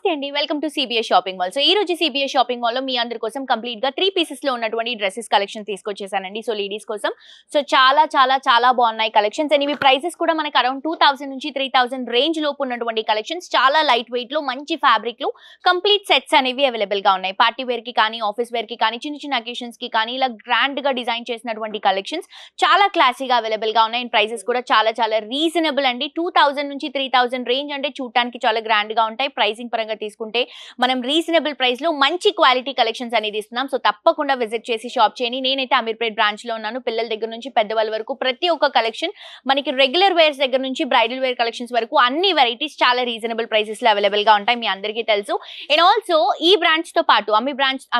నమస్తే అండి, welcome to CBS shopping mall. So ఈ రోజు సిబిఎస్ షాపింగ్ మాల్ లో మీ అందరి కోసం కంప్లీట్ గా 3 పీసెస్ లో ఉన్నటువంటి డ్రెస్సెస్ కలెక్షన్ తీసుకొచ్చేసానండి. సో లేడీస్ కోసం సో చాలా బాగున్నాయి కలెక్షన్స్. అండ్ ఇవి ప్రైసెస్ కూడా మనకి అరౌండ్ 2000 నుంచి 3000 రేంజ్ లోపు ఉన్నటువంటి కలెక్షన్స్. చాలా లైట్ వెయిట్ లో మంచి ఫ్యాబ్రిక్ లో కంప్లీట్ సెట్స్ అనేవి అవైలబుల్ గా ఉన్నాయి. పార్టీ వేర్ కి కానీ, ఆఫీస్ వేర్ కి కానీ, చిన్న అకేషన్స్ కి కానీ ఇలా గ్రాండ్ గా డిజైన్ చేసినటువంటి కలెక్షన్స్ చాలా క్లాసీగా అవైలబుల్ గా ఉన్నాయి. అండ్ ప్రైసెస్ కూడా చాలా రీజనబుల్ అండి. 2000 నుంచి 3000 రేంజ్ అంటే చూడటానికి చాలా గ్రాండ్ గా ఉంటాయి. ప్రైసింగ్ పరంగా తీసుకుంటే మనం రీజనబుల్ ప్రైస్ లో మంచి క్వాలిటీ కలెక్షన్స్ అనేది ఇస్తున్నాం. సో తప్పకుండా విజిట్ చేసి షాప్ చేయండి. నేనైతే అమీర్పేట్ బ్రాంచ్ లో ఉన్నాను. పిల్లల దగ్గర నుంచి పెద్దవాళ్ళ వరకు ప్రతి ఒక్క కలెక్షన్ మనకి రెగ్యులర్ వేర్స్ దగ్గర నుంచి బ్రైడల్ వేర్ కలెక్షన్స్ వరకు అన్ని వెరైటీస్ చాలా రీజనబుల్ ప్రైసెస్ లో అవైలబుల్ గా ఉంటాయి. మీ అందరికీ తెలుసు. అండ్ ఆల్సో ఈ బ్రాంచ్ తో పాటు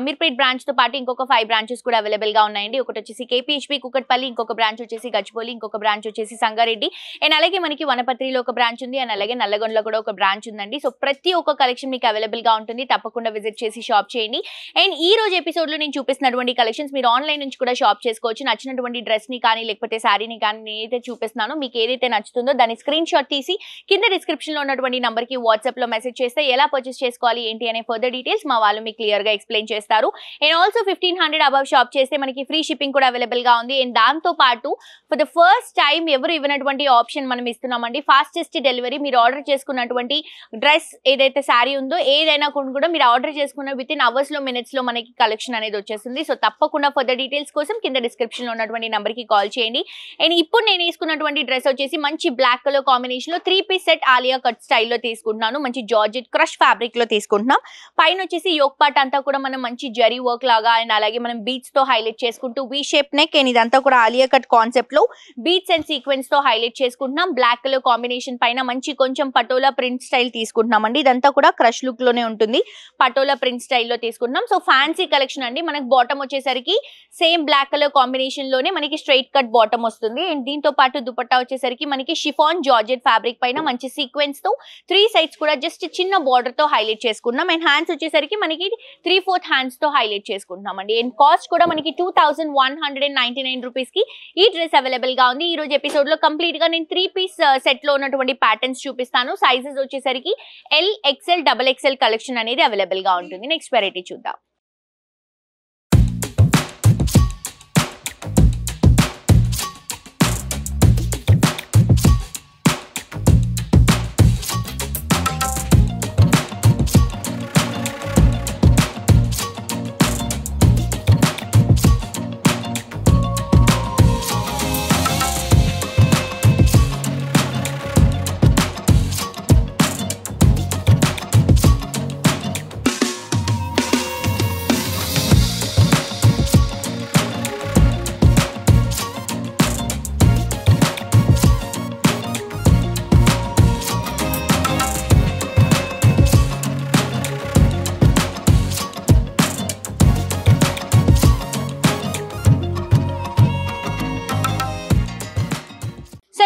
అమీర్పేట్ బ్రాంచ్ తో పాటు ఇంకొక 5 బ్రాంచెస్ కూడా అవైలబుల్ గా ఉన్నాయండి. ఒకటి వచ్చేసి కేపీహెచ్బి కుకట్పల్లి, ఇంకొక బ్రాంచ్ వచ్చేసి గచ్చిబౌలి, ఇంకొక బ్రాంచ్ వచ్చేసి సంగారెడ్డి, అండ్ అలాగే మనకి వనపత్రిలో ఒక బ్రాంచ్ ఉంది, అండ్ అలాగే నల్లగొండలో కూడా ఒక బ్రాంచ్ ఉందండి. సో ప్రతి ఒక్క కలెక్షన్ మీకు అవైలబుల్ గా ఉంటుంది. తప్పకుండా విజిట్ చేసి షాప్ చేయండి. అండ్ ఈ రోజు ఎపిసోడ్ లో నేను చూపిస్తున్నటువంటి కలెక్షన్స్ మీరు ఆన్లైన్ నుంచి కూడా షాప్ చేసుకోవచ్చు. నచ్చినటువంటి డ్రెస్ ని కానీ లేకపోతే శారీని కానీ నేనైతే చూపిస్తున్నాను. మీకు ఏదైతే నచ్చుతుందో దాని స్క్రీన్ షాట్ తీసి కింద డిస్క్రిప్షన్ లో ఉన్నటువంటి నంబర్ కి వాట్సాప్ లో మెసేజ్ చేస్తే ఎలా పర్చేస్ చేసుకోవాలి ఏంటి అనే ఫర్దర్ డీటెయిల్స్ మా వాళ్ళు మీకు క్లియర్ గా ఎక్స్ప్లెయిన్ చేస్తారు. అండ్ ఆల్సో 1500 అబవ్ షాప్ చేస్తే మనకి ఫ్రీ షిప్పింగ్ కూడా అవైలబుల్ గా ఉంది. అండ్ దాంతో పాటు ఫర్ ద ఫస్ట్ టైం ఎవరు ఇవ్వనటువంటి ఆప్షన్ మనం ఇస్తున్నామండి. Fastest delivery. మీరు ఆర్డర్ చేసుకున్నటువంటి డ్రెస్ ఏదైతే శారీ ఉందో ఏదైనా కూడా మీరు ఆర్డర్ చేసుకున్న విత్ ఇన్ అవర్స్ లో మినిట్స్ లో మనకి కలెక్షన్ అనేది వచ్చేస్తుంది. సో తప్పకుండా ఫర్దర్ డీటెయిల్స్ కోసం కింద డిస్క్రిప్షన్ లో ఉన్నటువంటి నంబర్ కి కాల్ చేయండి. అండ్ ఇప్పుడు నేను తీసుకున్నటువంటి డ్రెస్ వచ్చేసి మంచి బ్లాక్ కలర్ కాంబినేషన్ లో 3 పీస్ సెట్ ఆలియా కట్ స్టైల్లో తీసుకుంటున్నాను. మంచి జార్జెట్ క్రష్ ఫ్యాబ్రిక్ లో తీసుకుంటున్నాం. పైన వచ్చేసి యోక్ పార్ట్ అంతా కూడా మనం మంచి జరీ వర్క్ లాగా అండ్ అలాగే మనం బీట్స్ తో హైలైట్ చేసుకుంటూ వి షేప్ నెక్ అండ్ ఇదంతా కూడా ఆలియా కట్ కాన్సెప్ట్ లో బీట్స్ అండ్ సీక్వెన్స్ తో హైలైట్ చేసుకుంటున్నాం. బ్లాక్ కలర్ కాంబినేషన్ పైన మంచి కొంచెం పటోలా ప్రింట్ స్టైల్ తీసుకుంటున్నామండి. ఇదంతా కూడా క్రష్ లుక్ లోనే ఉంటుంది. పటోలా ప్రింట్ స్టైల్లో తీసుకుంటున్నాం. సో ఫ్యాన్సీ కలెక్షన్ అండి. మనకి బాటమ్ వచ్చేసరికి సేమ్ బ్లాక్ కలర్ కాంబినేషన్ లోనే మనకి స్ట్రైట్ కట్ బాటమ్ వస్తుంది. అండ్ దీంతో పాటు దుపట్టా వచ్చేసరికి మనకి షిఫాన్ జార్జెట్ ఫ్యాబ్రిక్ పైన మంచి సీక్వెన్స్ తో 3 సైడ్స్ కూడా జస్ట్ చిన్న బార్డర్ తో హైలైట్ చేసుకున్నాం. అండ్ హ్యాండ్స్ వచ్చేసరికి మనకి 3/4 హ్యాండ్స్ తో హైలైట్ చేసుకుంటున్నాం అండి. అండ్ కాస్ట్ కూడా మనకి 2199 రూపీస్ కి ఈ డ్రెస్ అవైలబుల్ గా ఉంది. ఈ రోజు ఎపిసోడ్ లో కంప్లీట్ గా నేను 3 పీస్ సెట్ లో ఉన్నటువంటి ప్యాటర్న్స్ చూపిస్తాను. సైజెస్ వచ్చేసరికి L, XL, double XL collection అనేది అవైలబుల్ గా ఉంటుంది. నెక్స్ట్ వెరైటీ చూద్దాం.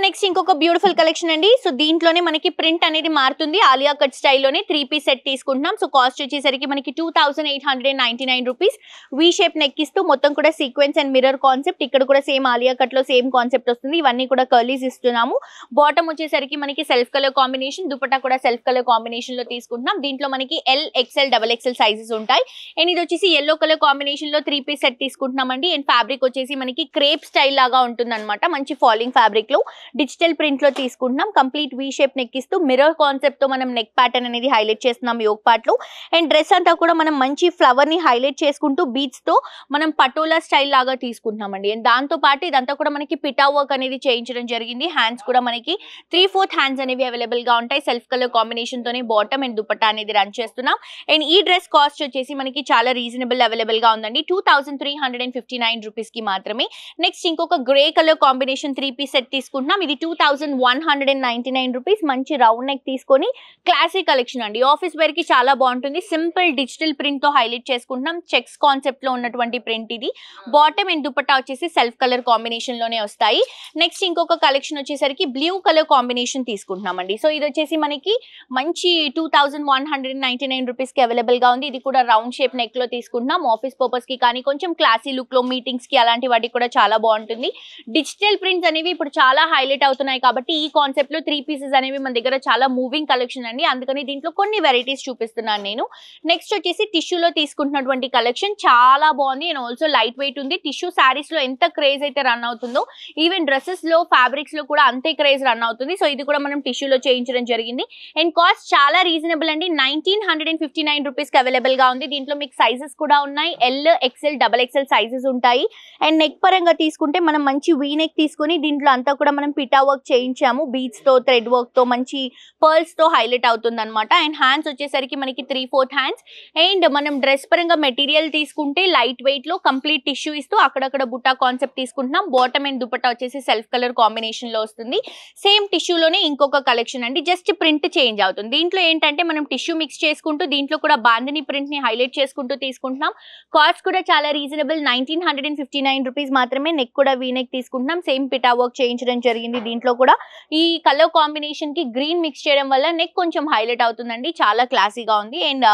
నెక్స్ట్ ఇంకొక బ్యూటిఫుల్ కలెక్షన్ అండి. సో దీంట్లోనే మనకి ప్రింట్ అనేది మారుతుంది. ఆలియా కట్ స్టైల్లోనే 3 పీస్ సెట్ తీసుకుంటున్నాం. సో కాస్ట్ వచ్చేసరికి మనకి 2899 రూపీస్. వి షేప్ నెక్ ఇస్తూ మొత్తం కూడా సీక్వెన్స్ అండ్ మిర్రర్ కాన్సెప్ట్. ఇక్కడ కూడా సేమ్ ఆలియా కట్ లో సేమ్ కాన్సెప్ట్ వస్తుంది. ఇవన్నీ కూడా కర్లీస్ ఇస్తున్నాము. బాటమ్ వచ్చేసరికి మనకి సెల్ఫ్ కలర్ కాంబినేషన్, దుపట్టా కూడా సెల్ఫ్ కలర్ కాంబినేషన్ లో తీసుకుంటున్నాం. దీంట్లో మనకి L, XL, double XL sizes ఉంటాయి. అండ్ ఇది వచ్చేసి ఎల్లో కలర్ కాంబినేషన్ లో 3 పీస్ సెట్ తీసుకుంటున్నామండి. అండ్ ఫ్యాబ్రిక్ వచ్చేసి మనకి క్రేప్ స్టైల్ లాగా ఉంటుంది అనమాట. మంచి ఫాలింగ్ ఫ్యాబ్రిక్ లో డిజిటల్ ప్రింట్ లో తీసుకుంటున్నాం. కంప్లీట్ వి షేప్ నెక్ ఇస్తూ మిర్రర్ కాన్సెప్ట్ తో మనం నెక్ ప్యాటర్న్ అనేది హైలైట్ చేస్తున్నాం యోక్ పార్ట్ లో. అండ్ డ్రెస్ అంతా కూడా మనం మంచి ఫ్లవర్ ని హైలైట్ చేసుకుంటూ బీట్స్ తో మనం పటోలా స్టైల్ లాగా తీసుకుంటున్నామండి. అండ్ దాంతో పాటు ఇదంతా కూడా మనకి పిటా వర్క్ అనేది చేయించడం జరిగింది. హ్యాండ్స్ కూడా మనకి 3/4 హ్యాండ్స్ అనేవి అవైలబుల్ గా ఉంటాయి. సెల్ఫ్ కలర్ కాంబినేషన్ తోనే బాటమ్ అండ్ దుపట్టా అనేది రన్ చేస్తున్నాం. అండ్ ఈ డ్రెస్ కాస్ట్ వచ్చేసి మనకి చాలా రీజనబుల్ అవైలబుల్ గా ఉందండి. 2359 రూపీస్ కి మాత్రమే. నెక్స్ట్ ఇంకొక grey colour combination 3 piece set తీసుకుంటున్నాం. ఇది 2199 రూపీస్. మంచి రౌండ్ నెక్ తీసుకొని క్లాసిక్ కలెక్షన్ అండి. ఆఫీస్ వేర్ కి చాలా బాగుంటుంది. సింపుల్ డిజిటల్ ప్రింట్ తో హైలైట్ చేసుకుంటున్నాం. చెక్స్ కాన్సెప్ట్ లో ఉన్నటువంటి ప్రింట్ ఇది. బాటమ్ అండ్ దుపట్టా వచ్చేసి సెల్ఫ్ కలర్ కాంబినేషన్ లోనే వస్తాయి. నెక్స్ట్ ఇంకొక కలెక్షన్ వచ్చేసరికి బ్లూ కలర్ కాంబినేషన్ తీసుకుంటున్నామండి. సో ఇది వచ్చేసి మనకి మంచి 2199 రూపీస్ కి అవైలబుల్ గా ఉంది. ఇది కూడా రౌండ్ షేప్ నెక్ లో తీసుకుంటున్నాం. ఆఫీస్ పర్పస్ కి కానీ కొంచెం క్లాసీ లుక్ లో మీటింగ్స్ కి అలాంటి వాటికి కూడా చాలా బాగుంటుంది. డిజిటల్ ప్రింట్స్ అనేవి ఇప్పుడు చాలా హైలైట్ అవుతున్నాయి ఉన్నాయి కాబట్టి ఈ కాన్సెప్ట్ లో 3 పీసెస్ అనేవి మన దగ్గర చాలా మూవింగ్ కలెక్షన్ అండి. అందుకని దీంట్లో కొన్ని వెరైటీస్ చూపిస్తున్నాను నేను. నెక్స్ట్ వచ్చేసి టిష్యూలో తీసుకుంటున్నటువంటి కలెక్షన్ చాలా బాగుంది అండ్ ఆల్సో లైట్ వెయిట్ ఉంది. టిష్యూ సారీస్ లో ఎంత క్రేజ్ అయితే రన్ అవుతుందో ఈవెన్ డ్రెస్సెస్ లో ఫ్యాబ్రిక్స్ లో కూడా అంతే క్రేజ్ రన్ అవుతుంది. సో ఇది కూడా మనం టిష్యూలో చేయించడం జరిగింది అండ్ కాస్ట్ చాలా రీజనబుల్ అండి. 1959 రూపీస్ కి అవైలబుల్ గా ఉంది. దీంట్లో మీకు సైజెస్ కూడా ఉన్నాయి. L, XL, double XL sizes ఉంటాయి. అండ్ నెక్ పరంగా తీసుకుంటే మనం మంచి వీ నెక్ తీసుకుని దీంట్లో అంతా కూడా మనం పిటా వర్క్ చేయించాము. బీడ్స్ తో, థ్రెడ్ వర్క్ తో, మంచి పర్ల్స్ తో హైలైట్ అవుతుంది అనమాట. అండ్ హ్యాండ్స్ వచ్చేసరికి మనకి 3/4 హ్యాండ్స్. అండ్ మనం డ్రెస్ పరంగా మెటీరియల్ తీసుకుంటే లైట్ వెయిట్ లో కంప్లీట్ టిష్యూ ఇస్తూ అక్కడక్కడ బుట్టా కాన్సెప్ట్ తీసుకుంటున్నాం. బాటమ్ అండ్ దుపట్టా వచ్చేసి సెల్ఫ్ కలర్ కాంబినేషన్ లో వస్తుంది. సేమ్ టిష్యూలోనే ఇంకొక కలెక్షన్ అండి, జస్ట్ ప్రింట్ చేంజ్ అవుతుంది. దీంట్లో ఏంటంటే మనం టిష్యూ మిక్స్ చేసుకుంటూ దీంట్లో కూడా బాందిని ప్రింట్ ని హైలైట్ చేసుకుంటూ తీసుకుంటున్నాం. కాస్ట్ కూడా చాలా రీజనబుల్, 1959 రూపీస్ మాత్రమే. నెక్ కూడా వీ నెక్ తీసుకుంటున్నాం. సేమ్ పిటా వర్క్ చేయించడం జరిగింది. దీంట్లో కూడా ఈ కలర్ కాంబినేషన్ కి గ్రీన్ మిక్స్ చేయడం వల్ల నెక్ కొంచెం హైలైట్ అవుతుందండి. చాలా క్లాసీగా ఉంది. అండ్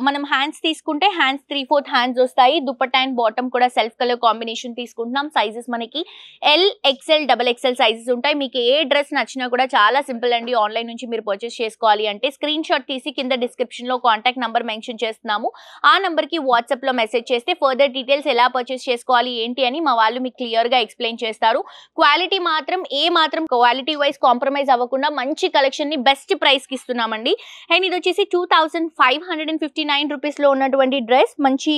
మనం హ్యాండ్స్ తీసుకుంటే హ్యాండ్స్ 3/4 హ్యాండ్స్ వస్తాయి. దుపట్టా అండ్ బాటమ్ కూడా సెల్ఫ్ కలర్ కాంబినేషన్ తీసుకుంటున్నాం. సైజెస్ మనకి L, XL, double XL sizes ఉంటాయి. మీకు ఏ డ్రెస్ నచ్చినా కూడా చాలా సింపుల్ అండి. ఆన్లైన్ నుంచి మీరు పర్చేస్ చేసుకోవాలి అంటే స్క్రీన్ షాట్ తీసి కింద డిస్క్రిప్షన్ లో కాంటాక్ట్ నంబర్ మెన్షన్ చేస్తున్నాము. ఆ నంబర్ కి వాట్సాప్ లో మెసేజ్ చేస్తే ఫర్దర్ డీటెయిల్స్ ఎలా పర్చేస్ చేసుకోవాలి ఏంటి అని మా వాళ్ళు మీకు క్లియర్ గా ఎక్స్ప్లెయిన్ చేస్తారు. క్వాలిటీ మాత్రం క్వాలిటీ వైజ్ కాంప్రమైజ్ అవ్వకుండా మంచి కలెక్షన్ ని బెస్ట్ ప్రైస్ కి ఇస్తున్నామండి. అండ్ ఇది వచ్చేసి 2559 రూపీస్ లో ఉన్నటువంటి డ్రెస్. మంచి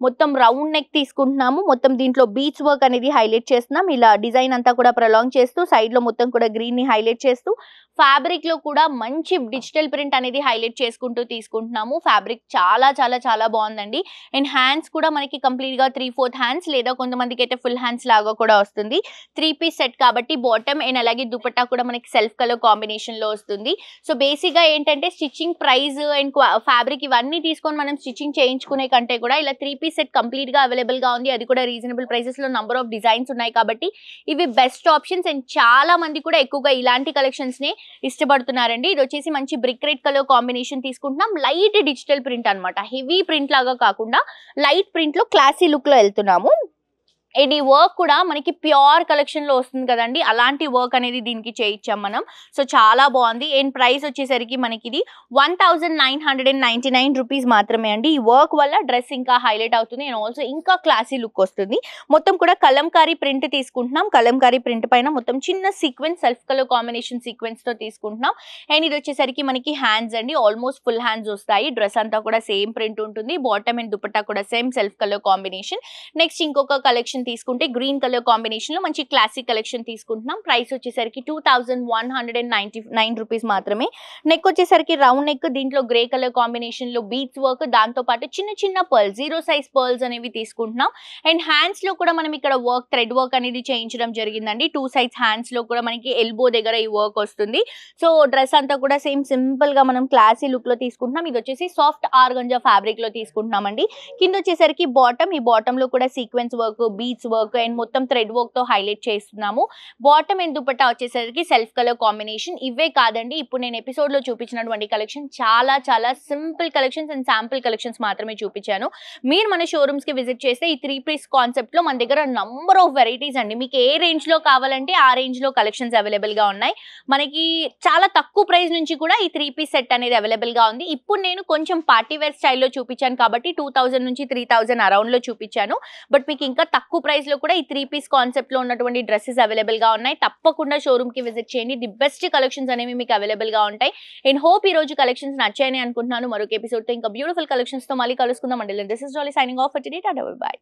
మొత్తం రౌండ్ నెక్ తీసుకుంటున్నాము. మొత్తం దీంట్లో బీచ్ వర్క్ అనేది హైలైట్ చేస్తున్నాం. ఇలా డిజైన్ అంతా కూడా ప్రొలాంగ్ చేస్తూ సైడ్ లో మొత్తం కూడా గ్రీన్ ని హైలైట్ చేస్తూ ఫ్యాబ్రిక్ లో కూడా మంచి డిజిటల్ ప్రింట్ అనేది హైలైట్ చేసుకుంటూ తీసుకుంటున్నాము. ఫ్యాబ్రిక్ చాలా చాలా చాలా బాగుందండి. అండ్ హ్యాండ్స్ కూడా మనకి కంప్లీట్ గా 3/4 హ్యాండ్స్ లేదా కొంతమందికి అయితే ఫుల్ హ్యాండ్స్ లాగా కూడా వస్తుంది. 3 పీస్ సెట్ కాబట్టి బాటమ్ అండ్ అలాగే దుపట్టా కూడా మనకి సెల్ఫ్ కలర్ కాంబినేషన్ లో వస్తుంది. సో బేసిక్ గా ఏంటంటే స్టిచ్చింగ్ ప్రైస్ అండ్ ఫ్యాబ్రిక్ ఇవన్నీ తీసుకొని మనం స్టిచ్చింగ్ చేయించుకునే కంటే కూడా ఇలా 3 పీస్ సెట్ కంప్లీట్ గా అవైలబుల్ గా ఉంది. అది కూడా రీజనబుల్ ప్రైసెస్ లో నంబర్ ఆఫ్ డిజైన్స్ ఉన్నాయి కాబట్టి ఇవి బెస్ట్ ఆప్షన్స్. అండ్ చాలా మంది కూడా ఎక్కువగా ఇలాంటి కలెక్షన్స్ ని ఇష్టపడుతున్నారండి. ఇది వచ్చేసి మంచి బ్రిక్ రెడ్ కలర్ కాంబినేషన్ తీసుకుంటున్నాం. లైట్ డిజిటల్ ప్రింట్ అన్నమాట. హెవీ ప్రింట్ లాగా కాకుండా లైట్ ప్రింట్ లో క్లాసీ లుక్ లో వెళ్తున్నాము. అండ్ ఈ వర్క్ కూడా మనకి ప్యూర్ కలెక్షన్ లో వస్తుంది కదండి, అలాంటి వర్క్ అనేది దీనికి చేయించాం మనం. సో చాలా బాగుంది. అండ్ ప్రైస్ వచ్చేసరికి మనకి ఇది 1999 రూపీస్ మాత్రమే అండి. ఈ వర్క్ వల్ల డ్రెస్ ఇంకా హైలైట్ అవుతుంది అండ్ ఆల్సో ఇంకా క్లాసీ లుక్ వస్తుంది. మొత్తం కూడా కలంకారీ ప్రింట్ తీసుకుంటున్నాం. కలంకారీ ప్రింట్ పైన మొత్తం చిన్న sequence self colour combination sequence తో తీసుకుంటున్నాం. అండ్ ఇది వచ్చేసరికి మనకి హ్యాండ్స్ అండి, ఆల్మోస్ట్ ఫుల్ హ్యాండ్స్ వస్తాయి. డ్రెస్ అంతా కూడా సేమ్ ప్రింట్ ఉంటుంది. బాటమ్ అండ్ దుపట్టా కూడా same self colour combination. Next ఇంకొక కలెక్షన్ తీసుకుంటే గ్రీన్ కలర్ కాంబినేషన్ లో మంచి క్లాసిక్ కలెక్షన్ తీసుకుంటున్నాం. ప్రైస్ వచ్చేసరికి 2199 రూపీస్ మాత్రమే. నెక్ వచ్చేసరికి రౌండ్ నెక్, దీంట్లో గ్రే కలర్ కాంబినేషన్ లో బీట్స్ వర్క్, దాంతో పాటు చిన్న చిన్న పర్ల్స్, 0 సైజ్ పర్ల్స్ అనేవి తీసుకుంటున్నాం. అండ్ హ్యాండ్స్ లో కూడా మనం ఇక్కడ వర్క్, థ్రెడ్ వర్క్ అనేది చేయించడం జరిగిందండి. 2 సైజ్ హ్యాండ్స్ లో కూడా మనకి ఎల్బో దగ్గర ఈ వర్క్ వస్తుంది. సో డ్రెస్ అంతా కూడా సేమ్ సింపుల్ గా మనం క్లాసీ లుక్ లో తీసుకుంటున్నాం. ఇది వచ్చేసి సాఫ్ట్ ఆర్గంజా ఫ్యాబ్రిక్ లో తీసుకుంటున్నామండి. కింద వచ్చేసరికి బాటమ్, ఈ బాటమ్ లో కూడా sequence work, beads work and మొత్తం థ్రెడ్ వర్క్ తో హైలైట్ చేస్తున్నాము. బాటమ్ అండ్ దుపట్టా వచ్చేసరికి సెల్ఫ్ కలర్ కాంబినేషన్. ఇవే కాదండి, ఇప్పుడు నేను ఎపిసోడ్ లో చూపించినటువంటి కలెక్షన్ చాలా చాలా simple collections and sample collections మాత్రమే చూపించాను. మీరు మన షోరూమ్స్ కి విజిట్ చేస్తే ఈ 3 పీస్ కాన్సెప్ట్ లో మన దగ్గర నంబర్ ఆఫ్ వెరైటీస్ అండి. మీకు ఏ రేంజ్ లో కావాలంటే ఆ రేంజ్ లో కలెక్షన్స్ అవైలబుల్ గా ఉన్నాయి. మనకి చాలా తక్కువ ప్రైస్ నుంచి కూడా ఈ 3 పీస్ సెట్ అనేది అవైలబుల్ గా ఉంది. ఇప్పుడు నేను కొంచెం పార్టీ వేర్ స్టైల్లో చూపించాను కాబట్టి 2000 నుంచి 3000 అరౌండ్ లో చూపించాను. బట్ మీకు ఇంకా తక్కువ ప్రైస్ లో కూడా ఈ 3 పీస్ కాన్సెప్ట్ లో ఉన్నటువంటి డ్రెస్సెస్ అవైలబుల్ గా ఉన్నాయి. తప్పకుండా షోరూమ్ కి విజిట్ చేయండి. ది బెస్ట్ కలెక్షన్స్ అనేవి మీకు అవైలబుల్ గా ఉంటాయి. అండ్ హోప్ ఈ రోజు కలెక్షన్స్ నచ్చాయని అనుకుంటున్నాను. మరొక ఎపిసోడ్ తో ఇంకా బ్యూటిఫుల్ కలెక్షన్స్ తో మళ్ళీ కలుసుకుందాం. అండి this is jolly signing off for today. Tata bye by.